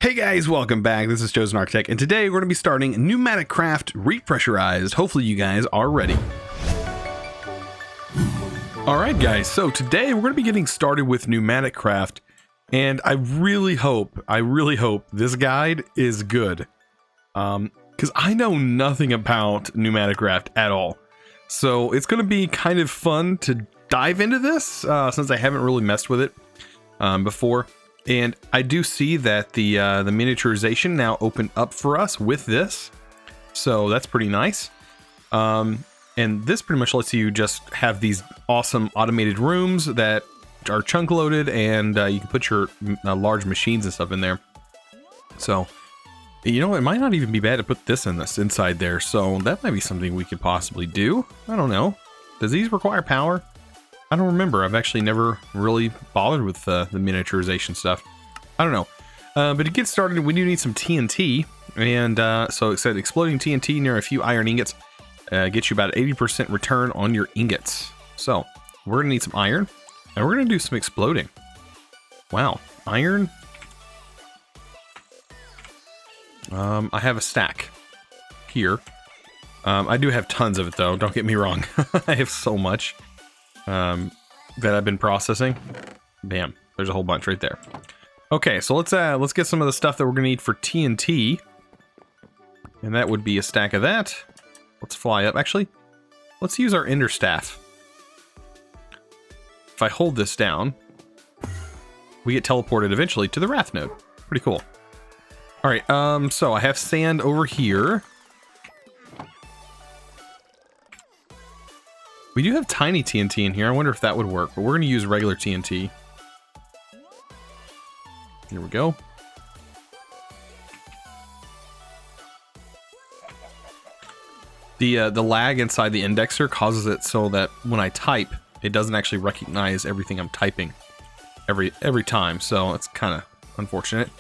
Hey guys, welcome back. This is ChosenArchitect, and today we're going to be starting PneumaticCraft Repressurized. Hopefully you guys are ready. Alright guys, so today we're going to be getting started with PneumaticCraft, and I really hope this guide is good. Because I know nothing about PneumaticCraft at all. So it's going to be kind of fun to dive into this, since I haven't really messed with it before. And I do see that the miniaturization now opened up for us with this, so that's pretty nice. And this pretty much lets you just have these awesome automated rooms that are chunk loaded, and you can put your large machines and stuff in there. So, you know, it might not even be bad to put this inside there. So that might be something we could possibly do. I don't know. Does these require power? I don't remember. I've actually never really bothered with the miniaturization stuff. I don't know. But to get started, we do need some TNT. And so it said exploding TNT near a few iron ingots gets you about 80% return on your ingots. So we're going to need some iron. And we're going to do some exploding. Wow. Iron. I have a stack here. I do have tons of it, though. Don't get me wrong. I have so much. That I've been processing. Bam, there's a whole bunch right there. Okay, so let's get some of the stuff that we're gonna need for TNT, and that would be a stack of that. Let's fly up. Actually, let's use our ender staff. If I hold this down, we get teleported eventually to the Wrath node. Pretty cool. All right, so I have sand over here. We do have tiny TNT in here. I wonder if that would work, but we're going to use regular TNT. Here we go. The lag inside the indexer causes it so that when I type, it doesn't actually recognize everything I'm typing every time. So it's kind of unfortunate.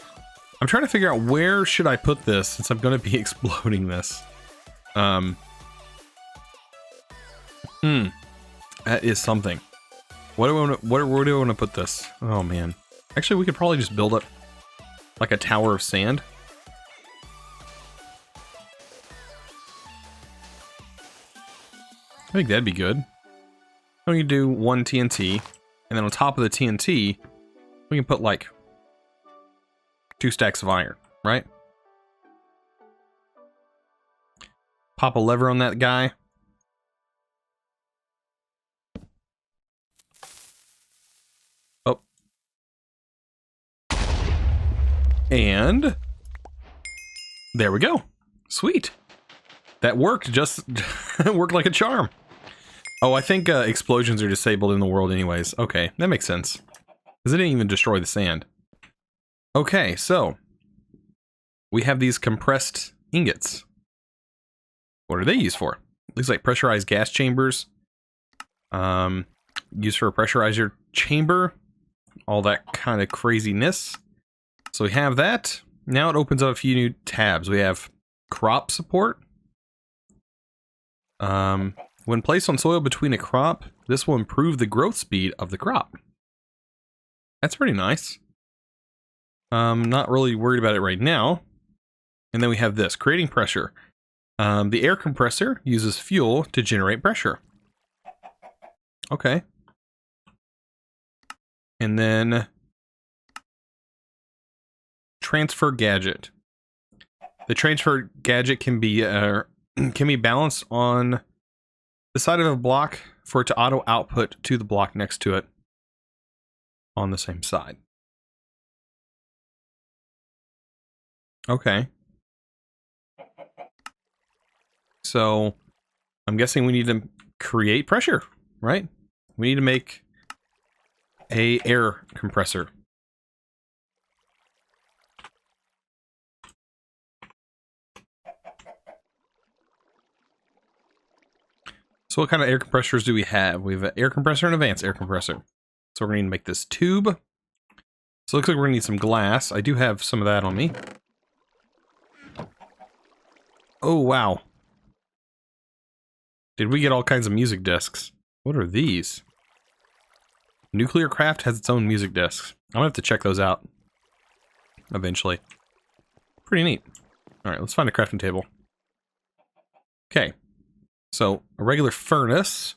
I'm trying to figure out where should I put this since I'm going to be exploding this. That is something. Where do I want to put this? Oh man. Actually, we could probably just build up like a tower of sand. I think that'd be good. We can do one TNT, and then on top of the TNT, we can put like 2 stacks of iron, right? Pop a lever on that guy. And there we go. Sweet. That worked. Just worked like a charm. Oh, I think explosions are disabled in the world anyways. Okay, that makes sense. Because it didn't even destroy the sand. Okay, so we have these compressed ingots. What are they used for? Looks like pressurized gas chambers. Used for a pressurizer chamber. All that kind of craziness. So we have that. Now it opens up a few new tabs. We have crop support. When placed on soil between a crop, this will improve the growth speed of the crop. That's pretty nice. Not really worried about it right now. And then we have this, creating pressure. The air compressor uses fuel to generate pressure. Okay. And then transfer gadget. The transfer gadget can be balanced on the side of a block for it to auto output to the block next to it on the same side. Okay. So I'm guessing we need to create pressure, right? We need to make a air compressor. So what kind of air compressors do we have? We have an air compressor and advanced air compressor. So we're going to need to make this tube. So it looks like we're going to need some glass. I do have some of that on me. Oh, wow. Did we get all kinds of music discs? What are these? NuclearCraft has its own music discs. I'm going to have to check those out eventually. Pretty neat. All right, let's find a crafting table. Okay, so a regular furnace.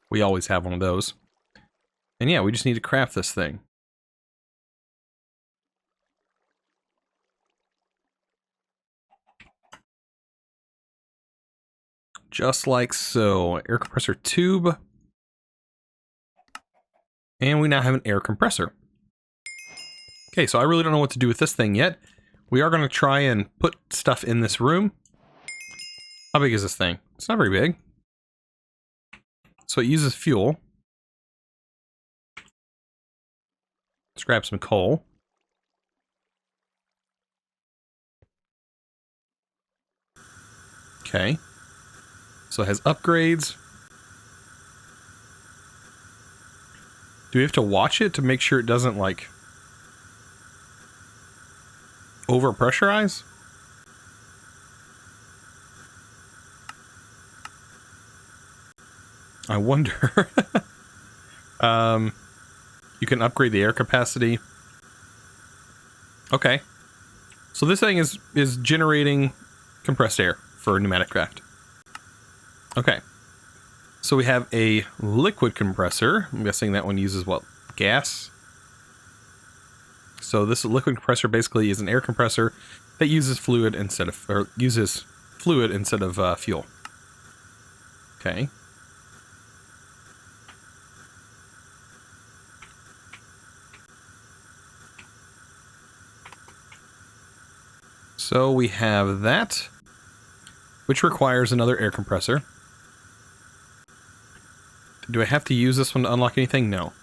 We always have one of those. And yeah, we just need to craft this thing. Just like so. Air compressor tube. And we now have an air compressor. Okay, so I really don't know what to do with this thing yet. We are going to try and put stuff in this room. How big is this thing? It's not very big. So it uses fuel. Let's grab some coal. Okay. So it has upgrades. Do we have to watch it to make sure it doesn't, like, over-pressurize? I wonder. You can upgrade the air capacity. Okay. So this thing is generating compressed air for PneumaticCraft. Okay. So we have a liquid compressor. I'm guessing that one uses what? Gas? So this liquid compressor basically is an air compressor that uses fluid instead of, fuel. Okay. So we have that, which requires another air compressor. Do I have to use this one to unlock anything? No.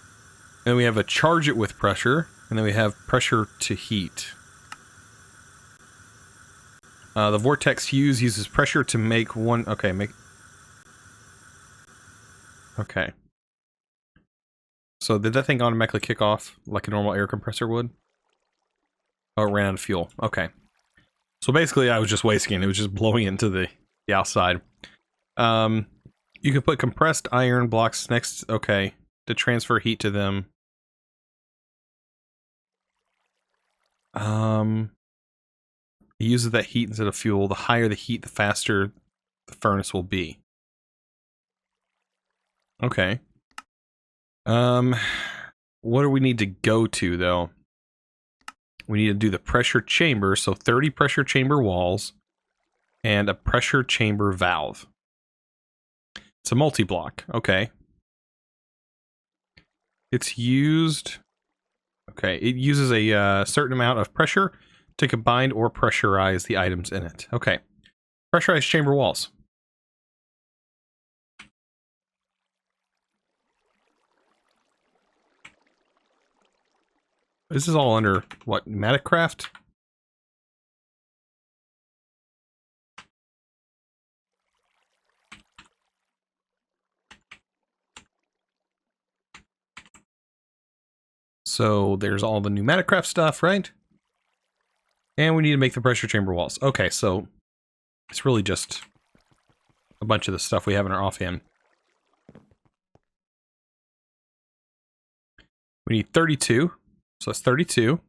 And we have a charge it with pressure, and then we have pressure to heat. The vortex fuse uses pressure to make one... Okay, Okay. So did that thing automatically kick off like a normal air compressor would? Oh, it ran out of fuel. Okay. So basically I was just wasting it. It was just blowing into the outside. You can put compressed iron blocks next... Okay. To transfer heat to them. It uses that heat instead of fuel. The higher the heat, the faster the furnace will be. Okay. What do we need to go to, though? We need to do the pressure chamber, so 30 pressure chamber walls and a pressure chamber valve. It's a multi-block. Okay. It's used... Okay, it uses a certain amount of pressure to combine or pressurize the items in it. Okay. Pressurized chamber walls. This is all under, what, PneumaticCraft? So there's all the PneumaticCraft stuff, right? And we need to make the pressure chamber walls. Okay, so it's really just a bunch of the stuff we have in our offhand. We need 32. So that's 32. And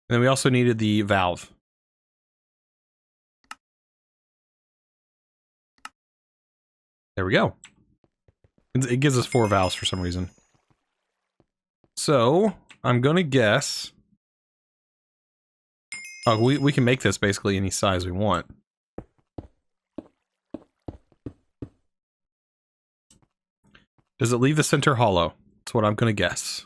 then we also needed the valve. There we go. It gives us 4 valves for some reason. So, I'm gonna guess... Oh, we can make this basically any size we want. Does it leave the center hollow? That's what I'm gonna guess.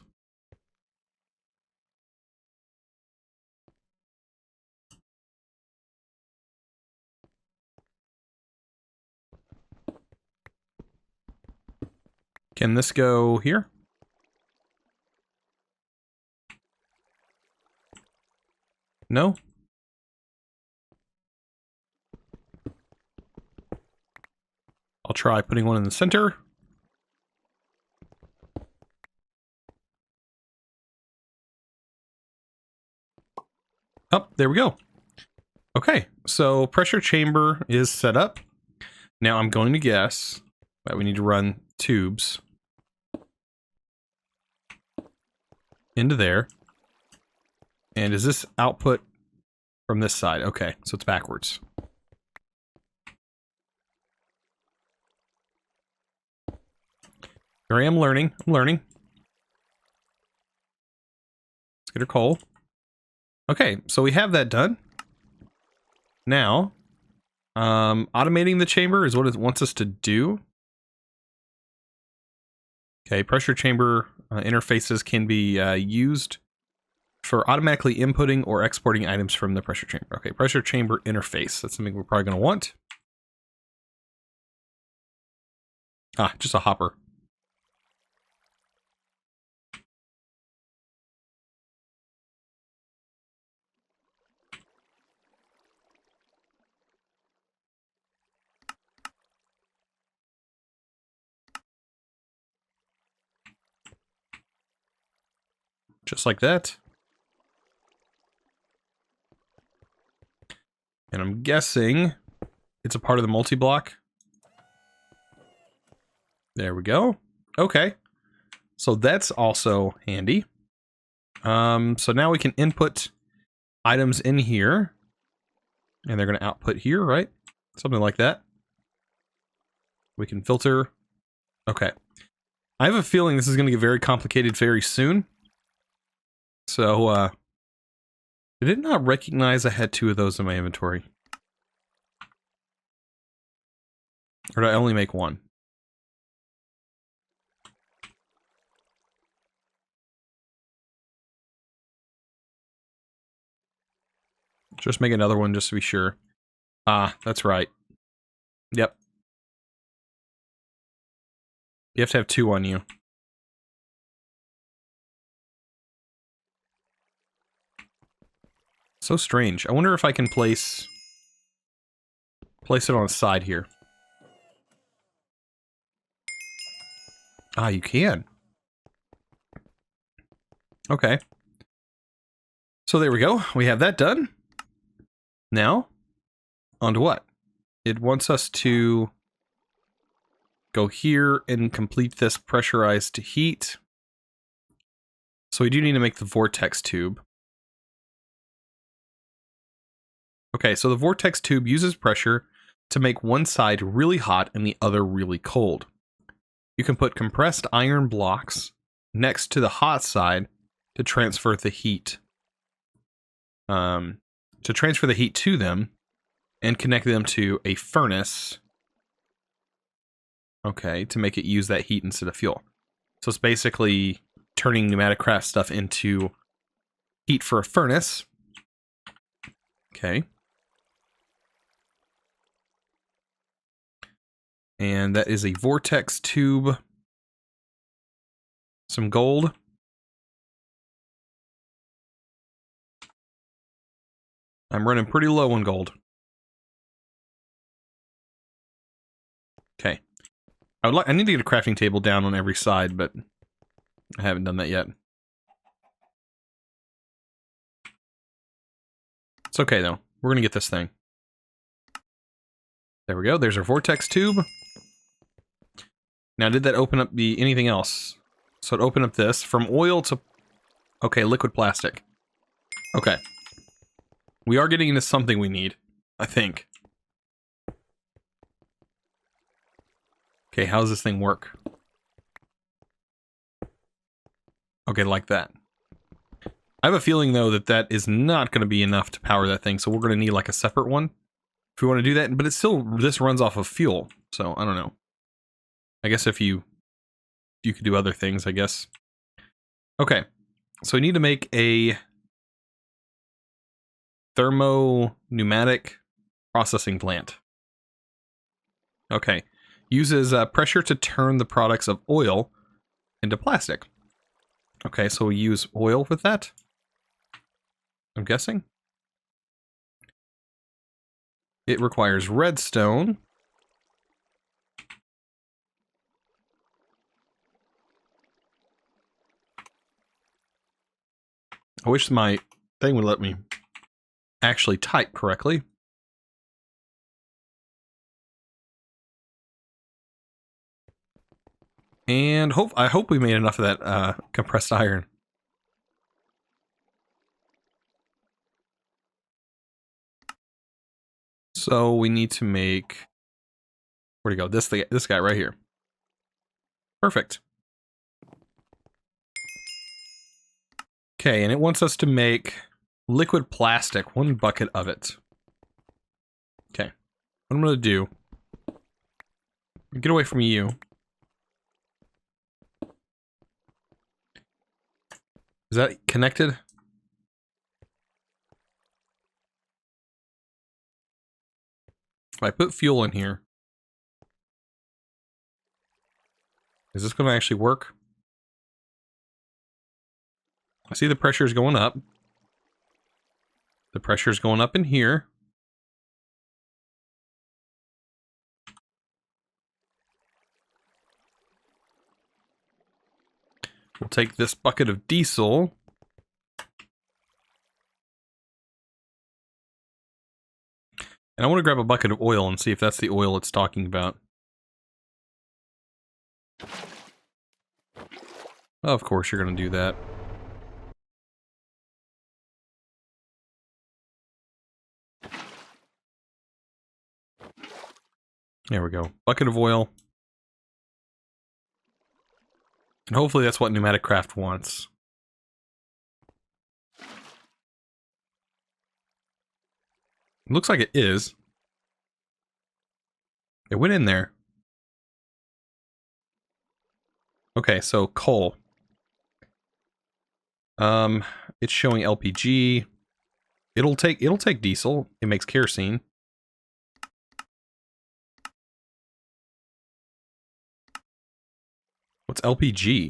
Can this go here? No? I'll try putting one in the center. Oh, there we go. Okay, so pressure chamber is set up. Now I'm going to guess that we need to run tubes into there. And is this output from this side? Okay, so it's backwards. Here I am learning. I'm learning. Let's get our coal. Okay, so we have that done. Now, automating the chamber is what it wants us to do. Okay, pressure chamber interfaces can be used for automatically inputting or exporting items from the pressure chamber. Okay, pressure chamber interface. That's something we're probably going to want. Ah, just a hopper. Just like that. And I'm guessing it's a part of the multi-block. There we go. Okay. So that's also handy. So now we can input items in here. And they're going to output here, right? Something like that. We can filter. Okay. I have a feeling this is going to get very complicated very soon. So, did it not recognize I had 2 of those in my inventory? Or did I only make 1? Just make another one just to be sure. Ah, that's right. Yep. You have to have 2 on you. So strange. I wonder if I can place it on the side here. Ah, you can. Okay. So there we go. We have that done. Now, on to what? It wants us to go here and complete this pressurized heat. So we do need to make the vortex tube. Okay, so the vortex tube uses pressure to make one side really hot and the other really cold. You can put compressed iron blocks next to the hot side to transfer the heat. To them and connect them to a furnace. Okay, to make it use that heat instead of fuel. So it's basically turning PneumaticCraft stuff into heat for a furnace. Okay. And that is a vortex tube. Some gold. I'm running pretty low on gold. Okay. I need to get a crafting table down on every side, but I haven't done that yet. It's okay though. We're gonna get this thing. There we go. There's our vortex tube. Now, did that open up anything else? So it opened up this from oil to, okay, liquid plastic. Okay. We are getting into something we need, I think. Okay, how does this thing work? Okay, like that. I have a feeling, though, that is not going to be enough to power that thing, so we're going to need, like, a separate one if we want to do that. But it's still, this runs off of fuel, so I don't know. I guess if you could do other things, I guess. Okay, so we need to make a thermo-pneumatic processing plant. Okay, uses pressure to turn the products of oil into plastic. Okay, so we use oil with that, I'm guessing. It requires redstone. I wish my thing would let me actually type correctly. And I hope we made enough of that compressed iron. So we need to make, where'd he go? This guy right here. Perfect. Okay, and it wants us to make liquid plastic, 1 bucket of it. Okay, what I'm gonna do, get away from you. Is that connected? If I put fuel in here, is this gonna actually work? I see the pressure is going up. The pressure is going up in here. We'll take this bucket of diesel. And I want to grab a bucket of oil and see if that's the oil it's talking about. Of course you're going to do that. There we go. Bucket of oil. And hopefully that's what PneumaticCraft wants. It looks like it is. It went in there. Okay, so coal. It's showing LPG. It'll take diesel. It makes kerosene. What's LPG?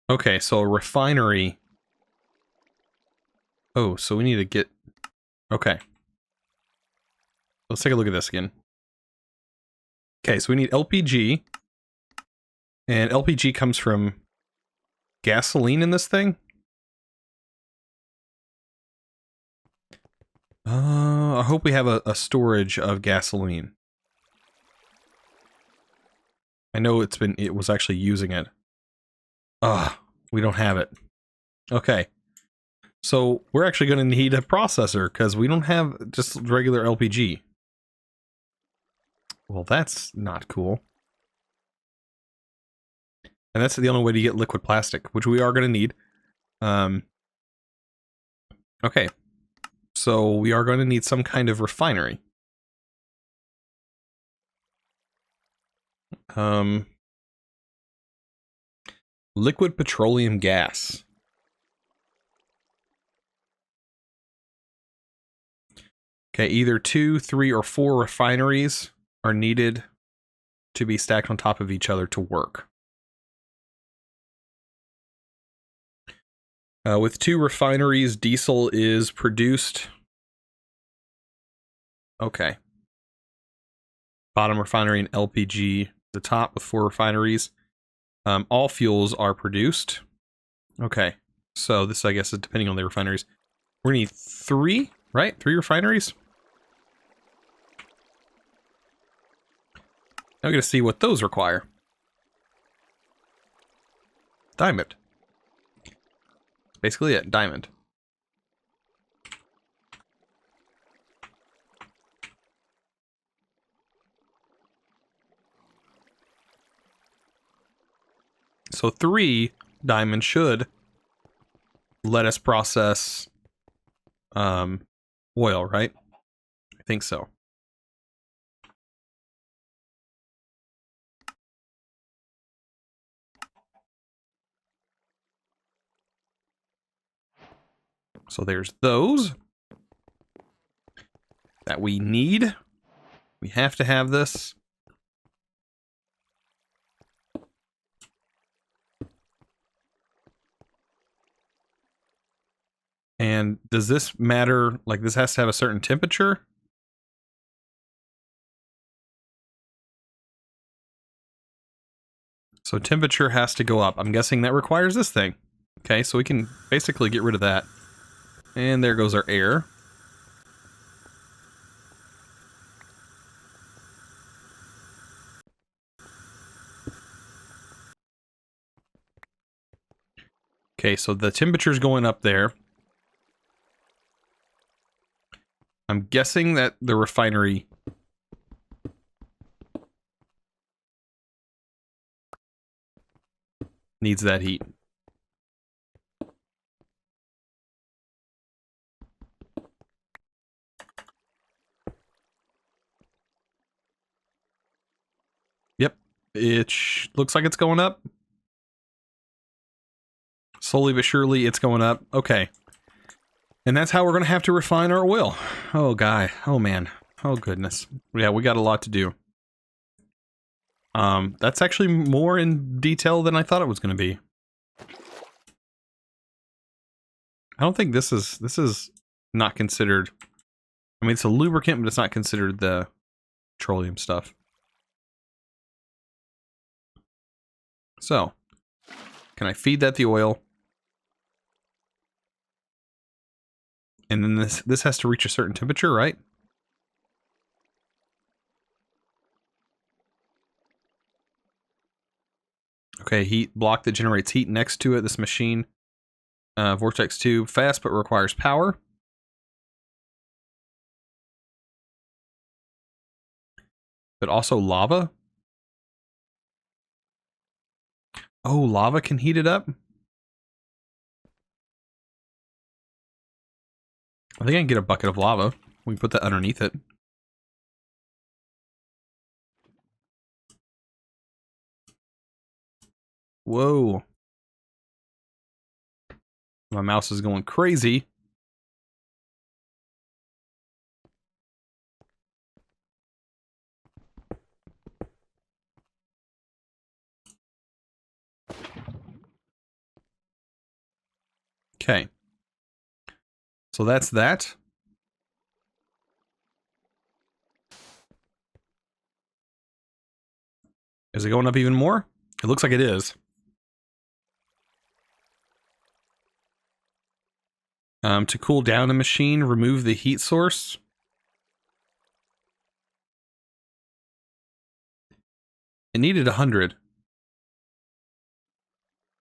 Okay, so a refinery. Oh, so we need to get... Okay. Let's take a look at this again. Okay, so we need LPG. And LPG comes from gasoline in this thing? I hope we have a storage of gasoline. I know it was actually using it. We don't have it. Okay. So we're actually going to need a processor because we don't have just regular LPG. Well, that's not cool. And that's the only way to get liquid plastic, which we are going to need. Okay. So we are going to need some kind of refinery. Liquid petroleum gas. Okay, either 2, 3, or 4 refineries are needed to be stacked on top of each other to work. With 2 refineries, diesel is produced. Okay. Bottom refinery and LPG, the top with 4 refineries. All fuels are produced. Okay. So this, I guess, is depending on the refineries. We're gonna need 3, right? 3 refineries? Now we're gonna see what those require. Diamond. Basically it, diamond. So 3 diamond should let us process oil, right? I think so. So there's those that we need. We have to have this. And does this matter? Like, this has to have a certain temperature? So temperature has to go up. I'm guessing that requires this thing. Okay, so we can basically get rid of that. And there goes our air. Okay, so the temperature's going up there. I'm guessing that the refinery needs that heat. Yep, it looks like it's going up. Slowly but surely, it's going up. Okay. And that's how we're going to have to refine our oil. Oh, guy. Oh, man. Oh, goodness. Yeah, we got a lot to do. That's actually more in detail than I thought it was going to be. I don't think this is not considered... I mean, it's a lubricant, but it's not considered the petroleum stuff. So, can I feed that the oil? And then this has to reach a certain temperature, right? Okay, heat block that generates heat next to it. This machine, vortex tube, fast but requires power. But also lava. Oh, lava can heat it up? I think I can get a bucket of lava. We can put that underneath it. Whoa. My mouse is going crazy. Okay. So that's that. Is it going up even more? It looks like it is. To cool down the machine, remove the heat source. It needed 100.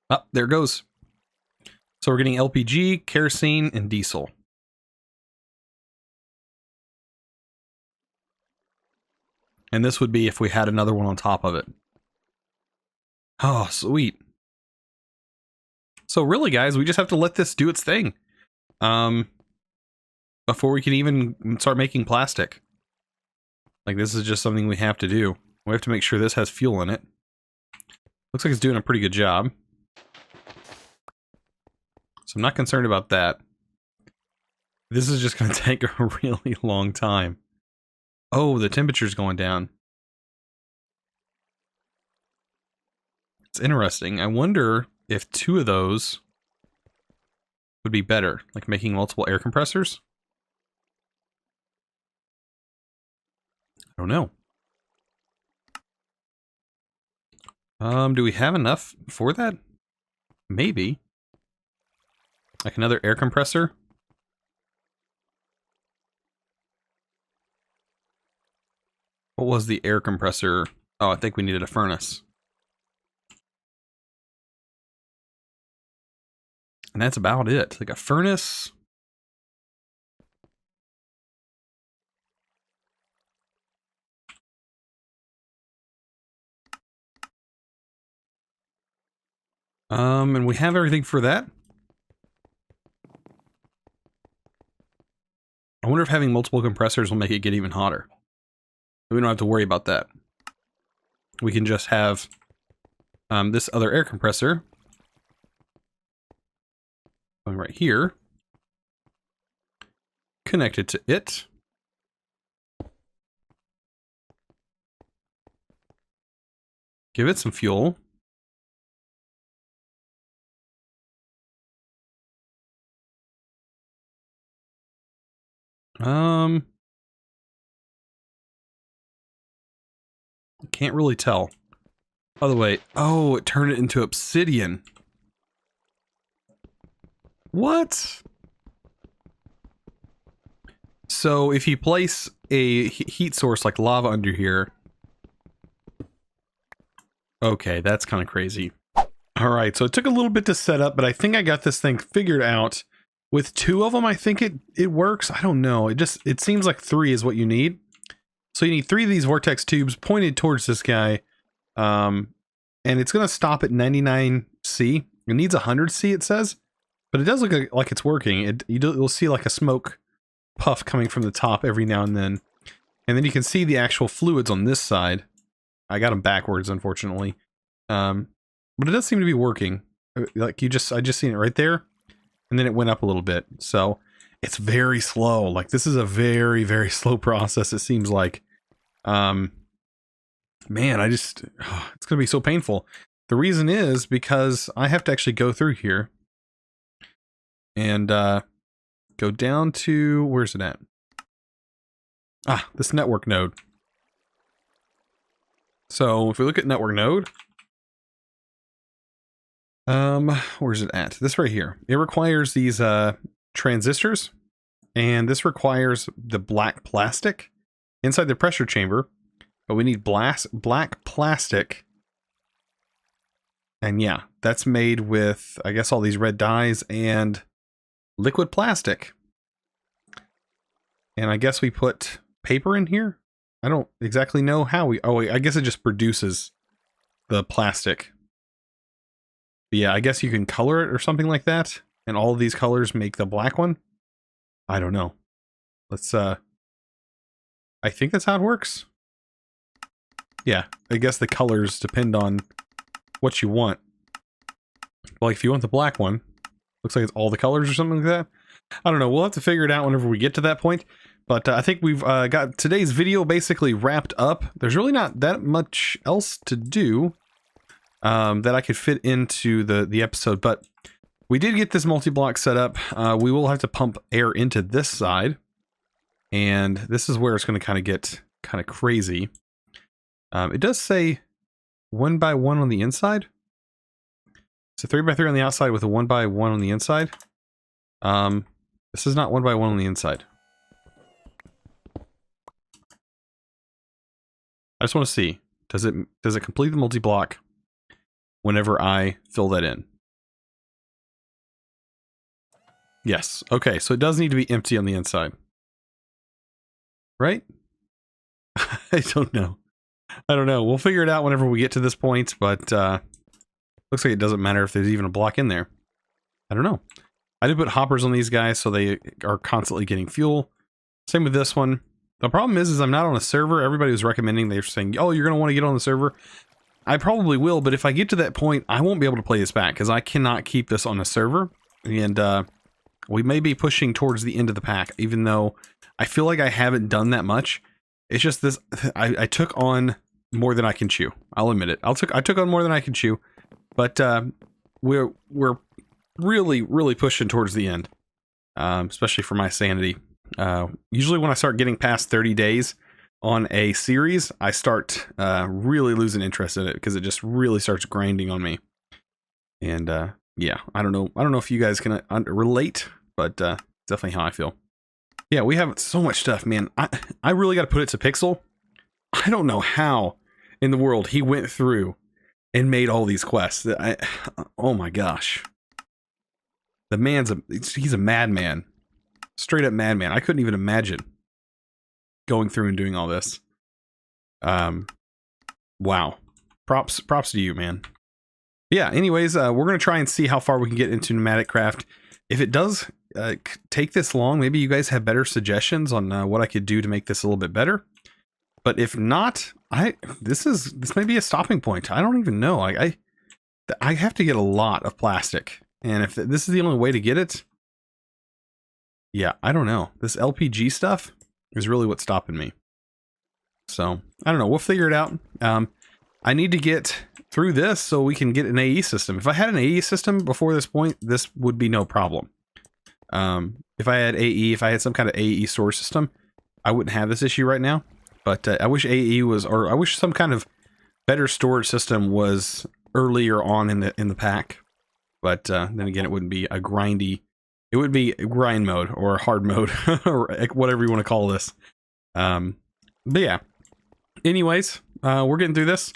Oh, there it goes. So we're getting LPG, kerosene, and diesel. And this would be if we had another one on top of it. Oh, sweet. So really, guys, we just have to let this do its thing. Before we can even start making plastic. Like, this is just something we have to do. We have to make sure this has fuel in it. Looks like it's doing a pretty good job. So I'm not concerned about that. This is just going to take a really long time. Oh, the temperature's going down. It's interesting. I wonder if 2 of those would be better, like making multiple air compressors. I don't know. Do we have enough for that? Maybe. Like another air compressor? What was the air compressor? Oh, I think we needed a furnace. And that's about it. Like a furnace. And we have everything for that. I wonder if having multiple compressors will make it get even hotter. We don't have to worry about that. We can just have this other air compressor going right here, connected to it. Give it some fuel. Can't really tell. By the way, oh, it turned it into obsidian. What? So if you place a heat source like lava under here... Okay, that's kind of crazy. All right, so it took a little bit to set up, but I think I got this thing figured out. With 2 of them, I think it works. I don't know. It seems like 3 is what you need. So you need 3 of these vortex tubes pointed towards this guy. And it's going to stop at 99C. It needs 100C, it says. But it does look like it's working. You'll see like a smoke puff coming from the top every now and then. And then you can see the actual fluids on this side. I got them backwards, unfortunately. But it does seem to be working. Like I just seen it right there. And then it went up a little bit. So it's very slow. Like this is a very, very slow process, it seems like. Man, it's gonna be so painful. The reason is because I have to actually go through here and go down to, where's it at? Ah, this network node. So if we look at network node, where's it at? This right here. It requires these transistors, and this requires the black plastic inside the pressure chamber, but we need black plastic. And yeah, that's made with, I guess, all these red dyes and liquid plastic. And I guess we put paper in here. I don't exactly know how we, oh, I guess it just produces the plastic. But yeah, I guess you can color it or something like that. And all of these colors make the black one. I don't know. Let's, I think that's how it works. Yeah, I guess the colors depend on what you want. Like if you want the black one, looks like it's all the colors or something like that. I don't know. We'll have to figure it out whenever we get to that point. But I think we've got today's video basically wrapped up. There's really not that much else to do that I could fit into the episode. But we did get this multi-block set up. We will have to pump air into this side. And this is where it's going to kind of get kind of crazy. It does say 1 by 1 on the inside. So 3 by 3 on the outside with a 1 by 1 on the inside. This is not 1 by 1 on the inside. I just want to see, does it complete the multi-block whenever I fill that in? Yes. Okay, so it does need to be empty on the inside. Right? I don't know. I don't know. We'll figure it out whenever we get to this point, but looks like it doesn't matter if there's even a block in there. I don't know. I did put hoppers on these guys so they are constantly getting fuel. Same with this one. The problem is I'm not on a server. Everybody was recommending, they're saying, oh, you're going to want to get on the server. I probably will, but if I get to that point, I won't be able to play this back because I cannot keep this on a server. And we may be pushing towards the end of the pack, even though I feel like I haven't done that much. It's just this, I took on more than I can chew. I'll admit it. I took on more than I can chew, but we're really, really pushing towards the end, especially for my sanity. Usually when I start getting past 30 days on a series, I start really losing interest in it because it just really starts grinding on me. And yeah, I don't know if you guys can relate, but definitely how I feel. Yeah, we have so much stuff, man. I really got to put it to Pixel. I don't know how in the world he went through and made all these quests. Oh my gosh. The man's he's a madman. Straight up madman. I couldn't even imagine going through and doing all this. Wow. Props to you, man. Yeah, anyways, we're going to try and see how far we can get into PneumaticCraft. If it does take this long, maybe you guys have better suggestions on what I could do to make this a little bit better. But if not, this may be a stopping point. I don't even know. I have to get a lot of plastic. And if this is the only way to get it, yeah, I don't know. This LPG stuff is really what's stopping me. So, I don't know. We'll figure it out. I need to get through this so we can get an AE system. If I had an AE system before this point, this would be no problem. If I had AE, if I had some kind of AE storage system, I wouldn't have this issue right now. But I wish AE was, or I wish some kind of better storage system was earlier on in the pack. But then again, it wouldn't be a grindy. It would be grind mode or hard mode or whatever you want to call this. But yeah. Anyways, we're getting through this.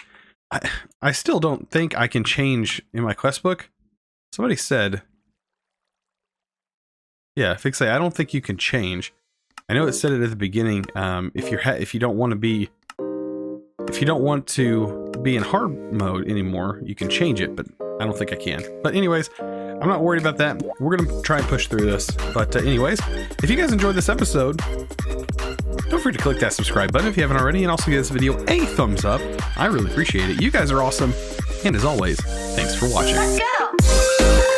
I still don't think I can change in my quest book. Somebody said, yeah, fixate. I don't think you can change. I know it said it at the beginning. If you don't want to be in hard mode anymore, you can change it, but I don't think I can. But anyways, I'm not worried about that. We're gonna try and push through this. But anyways, if you guys enjoyed this episode, don't forget to click that subscribe button if you haven't already, and also give this video a thumbs up. I really appreciate it. You guys are awesome, and as always, thanks for watching. Let's go!